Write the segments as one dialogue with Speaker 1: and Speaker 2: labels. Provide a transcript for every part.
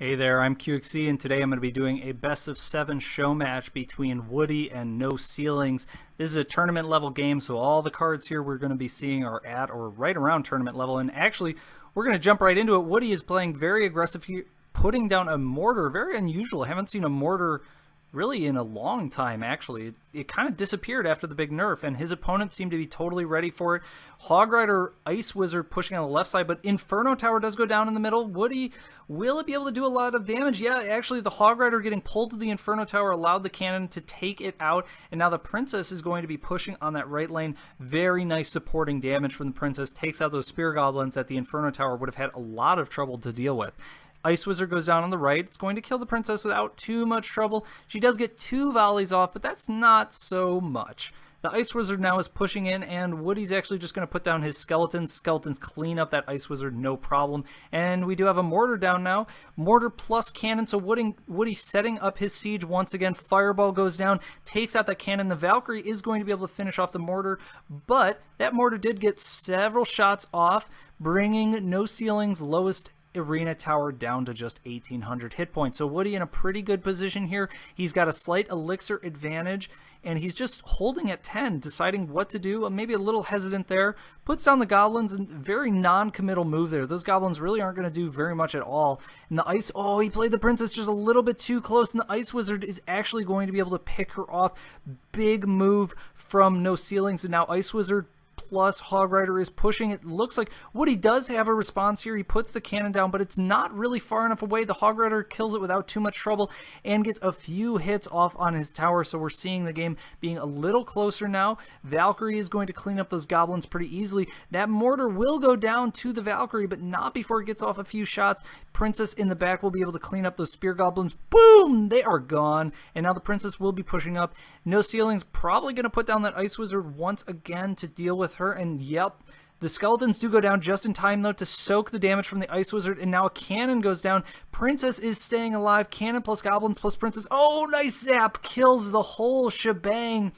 Speaker 1: Hey there, I'm QXC, and today I'm going to be doing a best of 7 show match between Woody and Noceiling. This is a tournament level game, so all the cards here we're going to be seeing are at or right around tournament level. And actually, we're going to jump right into it. Woody is playing very aggressive here, putting down a mortar. Very unusual. I haven't seen a mortar really in a long time, actually. It kind of disappeared after the big nerf, and his opponent seemed to be totally ready for it. Hog Rider, Ice Wizard pushing on the left side, but Inferno Tower does go down in the middle. Woody, will it be able to do a lot of damage? Yeah, actually, the Hog Rider getting pulled to the Inferno Tower allowed the cannon to take it out, and now the Princess is going to be pushing on that right lane. Very nice supporting damage from the Princess. Takes out those Spear Goblins that the Inferno Tower would have had a lot of trouble to deal with. Ice Wizard goes down on the right. It's going to kill the Princess without too much trouble. She does get 2 volleys off, but that's not so much. The Ice Wizard now is pushing in, and Woody's actually just going to put down his Skeletons. Skeletons clean up that Ice Wizard, no problem. And we do have a Mortar down now. Mortar plus Cannon, so Woody setting up his siege once again. Fireball goes down, takes out that Cannon. The Valkyrie is going to be able to finish off the Mortar, but that Mortar did get several shots off, bringing Noceiling's lowest arena tower down to just 1,800 hit points. So Woody in a pretty good position here. He's got a slight elixir advantage, and he's just holding at 10, deciding what to do. Maybe a little hesitant there. Puts down the goblins, and very non-committal move there. Those goblins really aren't going to do very much at all. And the ice, oh, he played the Princess just a little bit too close, and the Ice Wizard is actually going to be able to pick her off. Big move from Noceiling, and now Ice Wizard plus Hog Rider is pushing. It looks like Woody does have a response here. He puts the cannon down, but it's not really far enough away. The Hog Rider kills it without too much trouble and gets a few hits off on his tower, so we're seeing the game being a little closer now. Valkyrie is going to clean up those goblins pretty easily. That mortar will go down to the Valkyrie, but not before it gets off a few shots. Princess in the back will be able to clean up those spear goblins. Boom! They are gone, and now the Princess will be pushing up. Noceiling's probably going to put down that Ice Wizard once again to deal with her, and yep, the Skeletons do go down just in time though to soak the damage from the Ice Wizard, and now a cannon goes down. Princess is staying alive. Cannon plus goblins plus Princess. Oh, nice zap! Kills the whole shebang.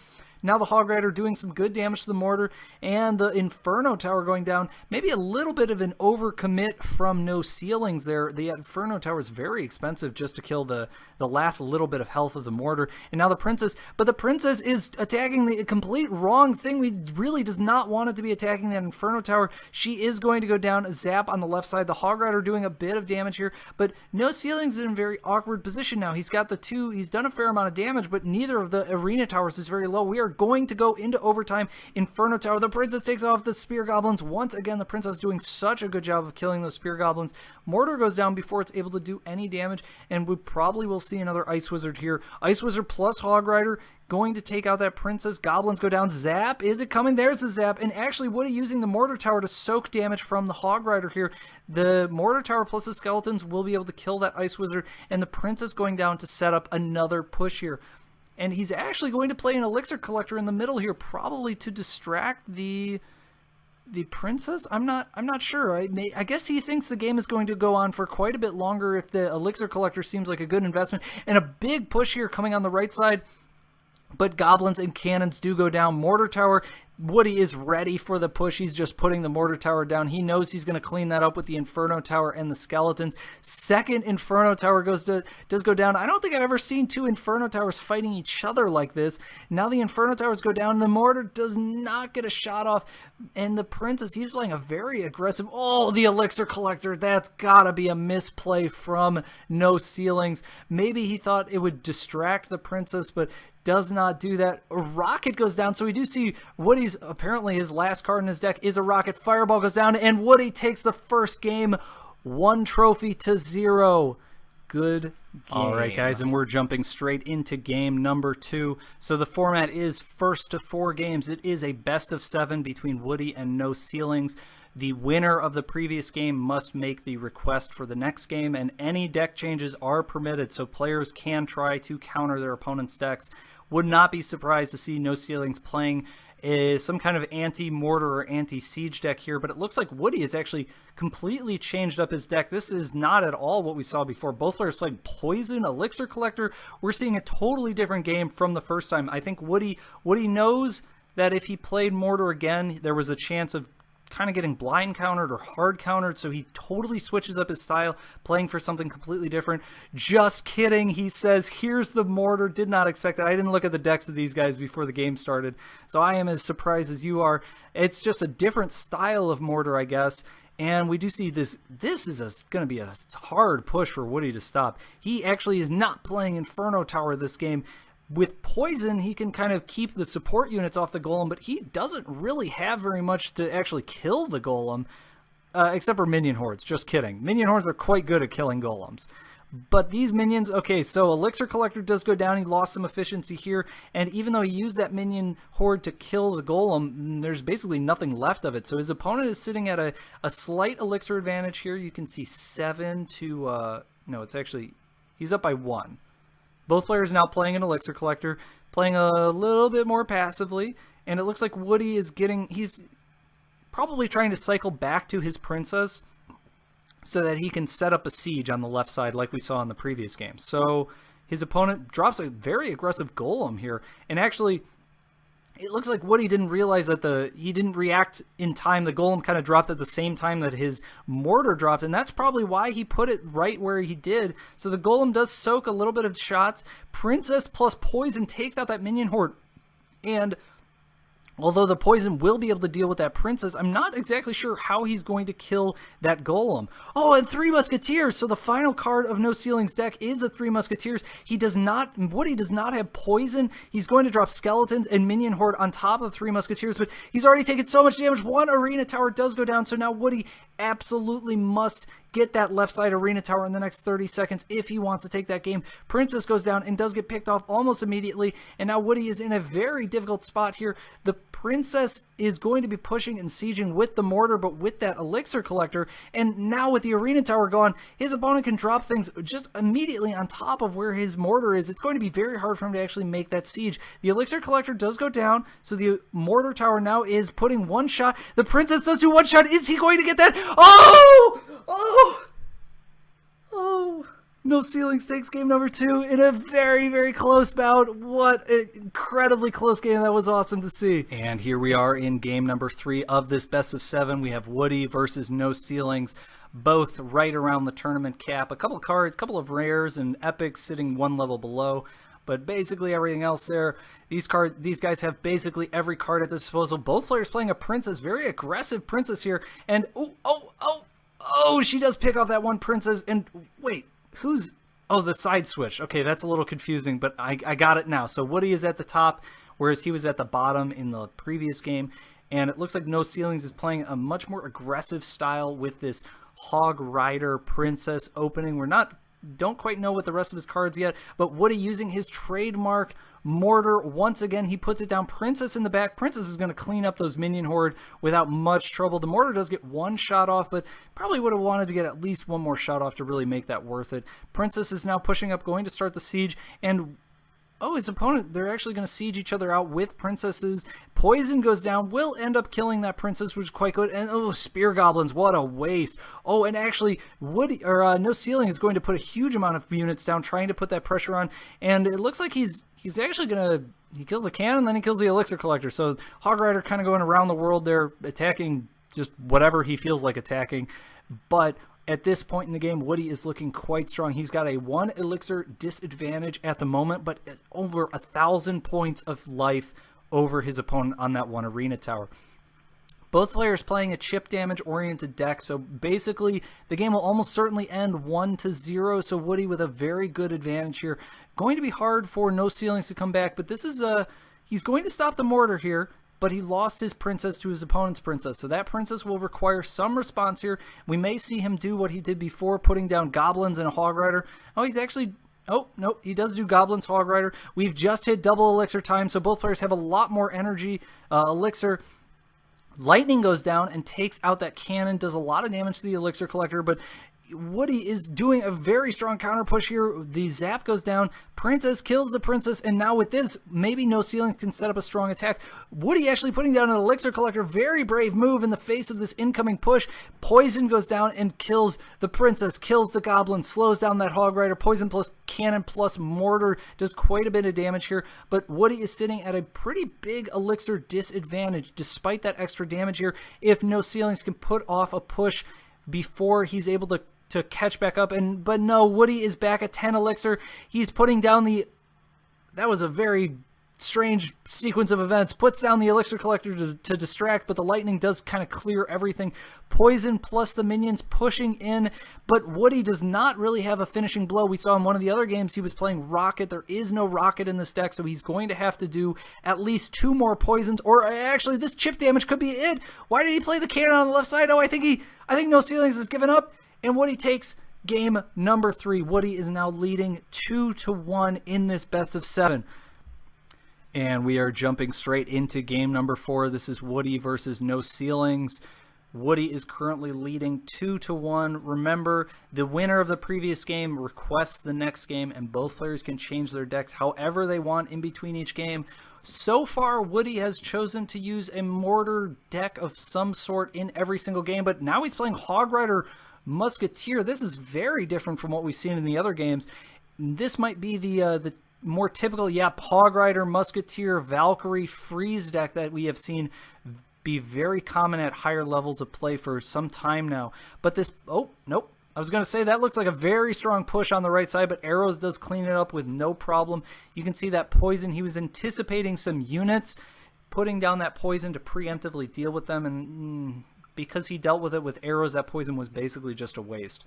Speaker 1: Now the Hog Rider doing some good damage to the Mortar, and the Inferno Tower going down. Maybe a little bit of an overcommit from Noceilings there. The Inferno Tower is very expensive just to kill the last little bit of health of the Mortar. And now the Princess, but the Princess is attacking the complete wrong thing. We really does not want it to be attacking that Inferno Tower. She is going to go down. A zap on the left side. The Hog Rider doing a bit of damage here, but Noceilings is in a very awkward position now. He's got the 2, he's done a fair amount of damage, but neither of the arena towers is very low. We are going to go into overtime. Inferno Tower, the Princess takes off the Spear Goblins. Once again, the Princess doing such a good job of killing those Spear Goblins. Mortar goes down before it's able to do any damage, and we probably will see another Ice Wizard here. Ice Wizard plus Hog Rider going to take out that Princess. Goblins go down. Zap, is it coming? There's the zap, and actually Woody using the Mortar Tower to soak damage from the Hog Rider here. The Mortar Tower plus the Skeletons will be able to kill that Ice Wizard, and the Princess going down to set up another push here. And he's actually going to play an Elixir Collector in the middle here, probably to distract the Princess. I'm not sure. I guess he thinks the game is going to go on for quite a bit longer if the Elixir Collector seems like a good investment. And a big push here coming on the right side. But goblins and cannons do go down. Mortar Tower, Woody is ready for the push. He's just putting the Mortar Tower down. He knows he's going to clean that up with the Inferno Tower and the Skeletons. Second Inferno Tower does go down. I don't think I've ever seen 2 Inferno Towers fighting each other like this. Now the Inferno Towers go down. The Mortar does not get a shot off. And the Princess, he's playing a very aggressive... Oh, the Elixir Collector. That's got to be a misplay from Noceilings. Maybe he thought it would distract the Princess, but does not do that. A rocket goes down, so we do see Woody's, apparently his last card in his deck is a rocket. Fireball goes down, and Woody takes the first game, 1 trophy to 0. Good game. All right, guys, and we're jumping straight into game number 2. So the format is first to 4 games. It is a best of 7 between Woody and Noceilings. The winner of the previous game must make the request for the next game, and any deck changes are permitted, so players can try to counter their opponent's decks. Would not be surprised to see Noceilings playing some kind of anti-mortar or anti-siege deck here, but it looks like Woody has actually completely changed up his deck. This is not at all what we saw before. Both players played Poison, Elixir Collector. We're seeing a totally different game from the first time. I think Woody knows that if he played mortar again, there was a chance of kind of getting blind countered or hard countered, so he totally switches up his style, playing for something completely different. Just kidding, he says, here's the mortar. Did not expect that. I didn't look at the decks of these guys before the game started, so I am as surprised as you are. It's just a different style of mortar, I guess. And we do see this is going to be a hard push for Woody to stop. He actually is not playing Inferno Tower this game. With Poison, he can kind of keep the support units off the Golem, but he doesn't really have very much to actually kill the Golem, except for Minion Hordes. Just kidding. Minion Hordes are quite good at killing Golems. But these minions, okay, so Elixir Collector does go down. He lost some efficiency here, and even though he used that Minion Horde to kill the Golem, there's basically nothing left of it. So his opponent is sitting at a slight Elixir advantage here. You can see 7 to, no, it's actually, he's up by 1. Both players now playing an Elixir Collector, playing a little bit more passively, and it looks like Woody is he's probably trying to cycle back to his Princess so that he can set up a siege on the left side like we saw in the previous game. So his opponent drops a very aggressive Golem here, and actually it looks like Woody didn't realize that he didn't react in time. The Golem kind of dropped at the same time that his mortar dropped, and that's probably why he put it right where he did. So the Golem does soak a little bit of shots. Princess plus Poison takes out that Minion Horde, and although the Poison will be able to deal with that Princess, I'm not exactly sure how he's going to kill that Golem. Oh, and 3 Musketeers! So the final card of Noceiling's deck is a 3 Musketeers. Woody does not have Poison. He's going to drop Skeletons and Minion Horde on top of 3 Musketeers, but he's already taken so much damage. 1 Arena Tower does go down, so now Woody absolutely must get that left side Arena Tower in the next 30 seconds if he wants to take that game. Princess goes down and does get picked off almost immediately, and now Woody is in a very difficult spot here. The Princess is going to be pushing and sieging with the mortar, but with that Elixir Collector, and now with the Arena Tower gone, his opponent can drop things just immediately on top of where his mortar is. It's going to be very hard for him to actually make that siege. The Elixir Collector does go down, so the mortar tower now is putting 1 shot. The Princess does do 1 shot. Is he going to get that? Oh! Oh! Oh! Noceiling takes game number 2 in a very, very close bout. What an incredibly close game. That was awesome to see. And here we are in game number 3 of this best of 7. We have Woody versus Noceilings, both right around the tournament cap. A couple of cards, a couple of rares and epics sitting 1 level below. But basically everything else there, these guys have basically every card at their disposal. Both players playing a Princess, very aggressive Princess here. And oh, she does pick off that 1 Princess. And wait, oh, the side switch. Okay, that's a little confusing, but I got it now. So Woody is at the top, whereas he was at the bottom in the previous game. And it looks like Noceilings is playing a much more aggressive style with this Hog Rider Princess opening. Don't quite know what the rest of his cards yet, but Woody using his trademark mortar once again. He puts it down. Princess in the back. Princess is going to clean up those Minion Horde without much trouble. The mortar does get 1 shot off, but probably would have wanted to get at least 1 more shot off to really make that worth it. Princess is now pushing up, going to start the siege, and oh, his opponent, they're actually going to siege each other out with Princesses. Poison goes down, will end up killing that Princess, which is quite good. And oh, Spear Goblins, what a waste. Oh, and actually, Noceiling is going to put a huge amount of units down, trying to put that pressure on. And it looks like he's actually going to, he kills the cannon, then he kills the Elixir Collector. So Hog Rider kind of going around the world there, attacking just whatever he feels like attacking. But at this point in the game, Woody is looking quite strong. He's got a 1 Elixir disadvantage at the moment, but over 1,000 points of life over his opponent on that 1 Arena Tower. Both players playing a chip damage oriented deck, so basically the game will almost certainly end 1-0. So Woody with a very good advantage here. Going to be hard for Noceilings to come back, but this is he's going to stop the mortar here. But he lost his Princess to his opponent's Princess. So that Princess will require some response here. We may see him do what he did before, putting down Goblins and a Hog Rider. Oh, he's actually... Oh, no, he does do Goblins, Hog Rider. We've just hit double Elixir time, so both players have a lot more energy. Elixir. Lightning goes down and takes out that cannon, does a lot of damage to the Elixir Collector, but Woody is doing a very strong counter push here. The zap goes down. Princess kills the princess, and now with this, maybe Noceiling can set up a strong attack. Woody actually putting down an elixir collector. Very brave move in the face of this incoming push. Poison goes down and kills the princess, kills the goblin, slows down that hog rider. Poison plus cannon plus mortar does quite a bit of damage here, but Woody is sitting at a pretty big elixir disadvantage despite that extra damage here. If Noceilings can put off a push before he's able to catch back up, but no, Woody is back at 10 elixir. He's putting down the, that was a very strange sequence of events, puts down the elixir collector to distract, but the lightning does kind of clear everything. Poison plus the minions pushing in, but Woody does not really have a finishing blow. We saw in one of the other games he was playing rocket. There is no rocket in this deck, so he's going to have to do at least 2 more poisons, or actually this chip damage could be it. Why did he play the cannon on the left side? Oh, I think Noceilings has given up. And Woody takes game number 3. Woody is now leading 2-1 in this best of 7. And we are jumping straight into game number 4. This is Woody versus Noceilings. Woody is currently leading 2-1. Remember, the winner of the previous game requests the next game, and both players can change their decks however they want in between each game. So far, Woody has chosen to use a mortar deck of some sort in every single game, but now he's playing Hog Rider Musketeer. This is very different from what we've seen in the other games. This might be the more typical, Hog Rider, Musketeer, Valkyrie, Freeze deck that we have seen be very common at higher levels of play for some time now. But this, oh, nope. I was going to say that looks like a very strong push on the right side, but Arrows does clean it up with no problem. You can see that poison. He was anticipating some units, putting down that poison to preemptively deal with them, and because he dealt with it with arrows, that poison was basically just a waste.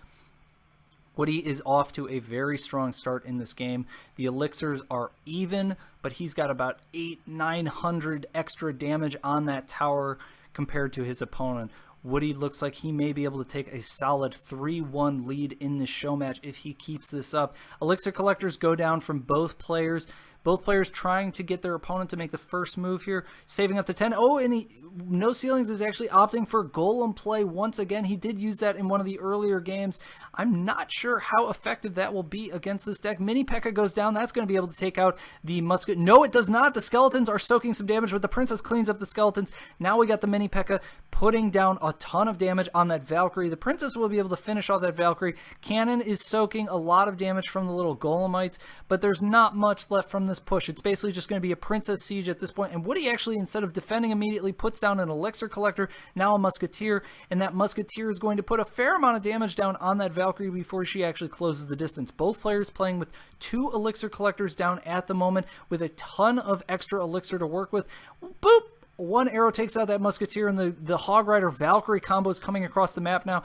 Speaker 1: Woody is off to a very strong start in this game. The elixirs are even, but he's got about 800-900 extra damage on that tower compared to his opponent. Woody looks like he may be able to take a solid 3-1 lead in this show match if he keeps this up. Elixir collectors go down from both players. Both players trying to get their opponent to make the first move here, saving up to 10. Oh, and Noceilings is actually opting for Golem play once again. He did use that in one of the earlier games. I'm not sure how effective that will be against this deck. Mini P.E.K.K.A goes down. That's going to be able to take out the musket. No, it does not. The skeletons are soaking some damage, but the princess cleans up the skeletons. Now we got the Mini P.E.K.K.A putting down a ton of damage on that Valkyrie. The princess will be able to finish off that Valkyrie. Cannon is soaking a lot of damage from the little Golemites, but there's not much left from this push. It's basically just going to be a princess siege at this point, and Woody actually, instead of defending immediately, puts down an elixir collector, now a musketeer, and that musketeer is going to put a fair amount of damage down on that Valkyrie before she actually closes the distance. Both players playing with 2 elixir collectors down at the moment with a ton of extra elixir to work with. Boop! One arrow takes out that musketeer, and the Hog Rider Valkyrie combo is coming across the map now.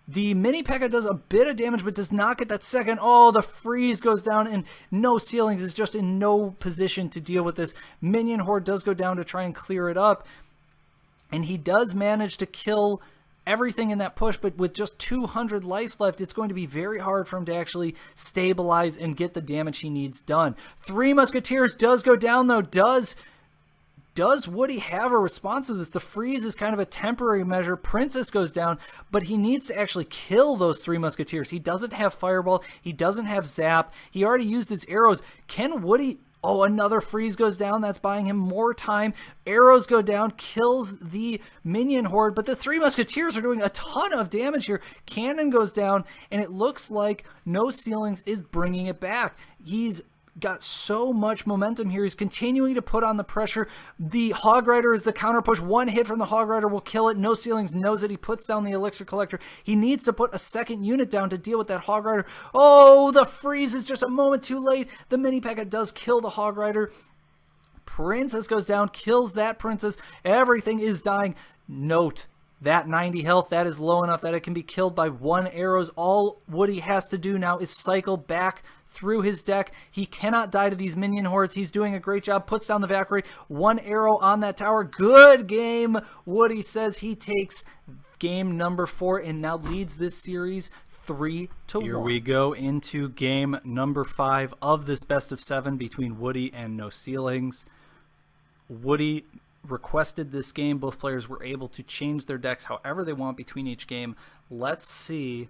Speaker 1: The Mini P.E.K.K.A does a bit of damage, but does not get that second. Oh, the freeze goes down, and Noceilings is just in no position to deal with this. Minion Horde does go down to try and clear it up, and he does manage to kill everything in that push, but with just 200 life left, it's going to be very hard for him to actually stabilize and get the damage he needs done. 3 Musketeers does go down, though. Does Woody have a response to this? The freeze is kind of a temporary measure. Princess goes down, but he needs to actually kill those 3 Musketeers. He doesn't have Fireball. He doesn't have Zap. He already used his arrows. Can Woody... Oh, another freeze goes down. That's buying him more time. Arrows go down, kills the Minion Horde, but the 3 Musketeers are doing a ton of damage here. Cannon goes down, and it looks like Noceilings is bringing it back. He's got so much momentum here. He's continuing to put on the pressure. The Hog Rider is the counter push. One hit from the Hog Rider will kill it. Noceilings knows it. He puts down the Elixir Collector. He needs to put a second unit down to deal with that Hog Rider. Oh, the freeze is just a moment too late. The Mini P.E.K.K.A does kill the Hog Rider. Princess goes down, kills that princess. Everything is dying. Note that 90 health, that is low enough that it can be killed by 1 arrows. All Woody has to do now is cycle back through his deck. He cannot die to these minion hordes. He's doing a great job. Puts down the Valkyrie. 1 arrow on that tower. Good game. Woody says he takes game number 4 and now leads this series 3-1. Here we go into game number 5 of this best of 7 between Woody and Noceilings. Woody requested this game. Both players were able to change their decks however they want between each game. Let's see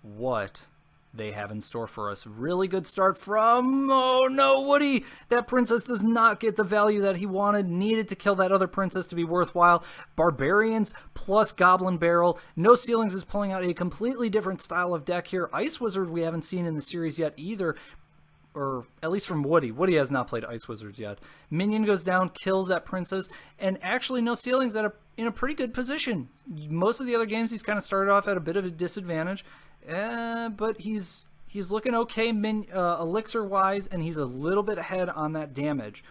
Speaker 1: what they have in store for us. Really good start from, oh no, Woody! That princess does not get the value that he wanted. Needed to kill that other princess to be worthwhile. Barbarians plus Goblin Barrel. Noceilings is pulling out a completely different style of deck here. Ice Wizard we haven't seen in the series yet either, or at least from Woody. Woody has not played Ice Wizard yet. Minion goes down, kills that princess, and actually Noceilings in a pretty good position. Most of the other games he's kind of started off at a bit of a disadvantage. But he's looking okay elixir-wise, and he's a little bit ahead on that damage.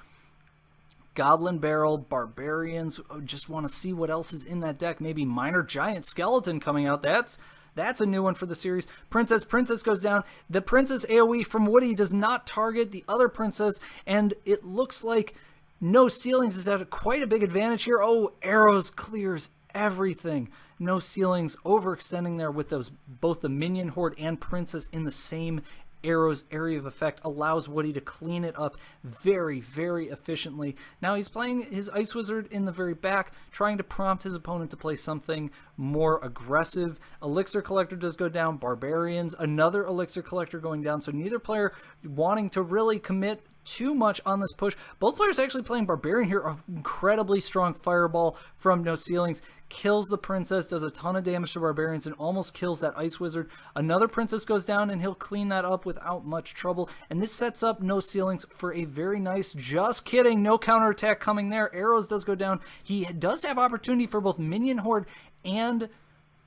Speaker 1: Goblin Barrel, Barbarians, just want to see what else is in that deck. Maybe Minor Giant Skeleton coming out. That's a new one for the series. Princess goes down. The Princess AoE from Woody does not target the other princess, and it looks like Noceilings is at quite a big advantage here. Oh, Arrows clears everything. Noceilings overextending there with both the minion horde and princess in the same Arrows area of effect allows Woody to clean it up very, very efficiently. Now he's playing his Ice Wizard in the very back, trying to prompt his opponent to play something more aggressive. Elixir Collector does go down. Barbarians, another Elixir Collector going down. So neither player wanting to really commit too much on this push. Both players actually playing Barbarian here. An incredibly strong Fireball from Noceilings. Kills the princess, does a ton of damage to Barbarians, and almost kills that Ice Wizard. Another princess goes down, and he'll clean that up without much trouble. And this sets up Noceilings for a very nice, just kidding, no counterattack coming there. Arrows does go down. He does have opportunity for both Minion Horde and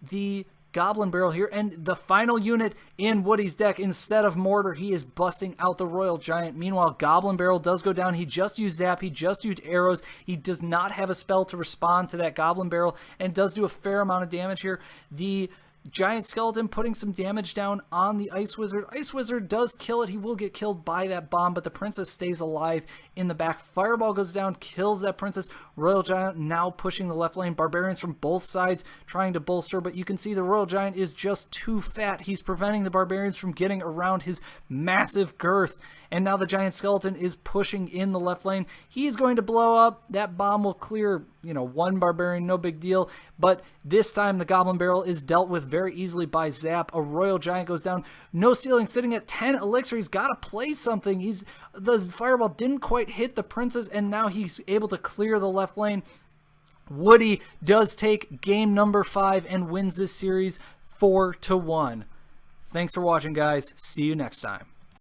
Speaker 1: the Goblin Barrel here, and the final unit in Woody's deck, instead of Mortar, he is busting out the Royal Giant. Meanwhile, Goblin Barrel does go down. He just used Zap. He just used Arrows. He does not have a spell to respond to that Goblin Barrel, and does do a fair amount of damage here. The Giant Skeleton putting some damage down on the Ice Wizard. Ice Wizard does kill it. He will get killed by that bomb, but the princess stays alive in the back. Fireball goes down, kills that princess. Royal Giant now pushing the left lane. Barbarians from both sides trying to bolster, but you can see the Royal Giant is just too fat. He's preventing the Barbarians from getting around his massive girth. And now the Giant Skeleton is pushing in the left lane. He's going to blow up. That bomb will clear, one Barbarian, no big deal. But this time the Goblin Barrel is dealt with very easily by Zap. A Royal Giant goes down. Noceilings sitting at 10 elixir. He's got to play something. The Fireball didn't quite hit the princess, and now he's able to clear the left lane. Woody does take game number 5 and wins this series 4-1. Thanks for watching, guys. See you next time.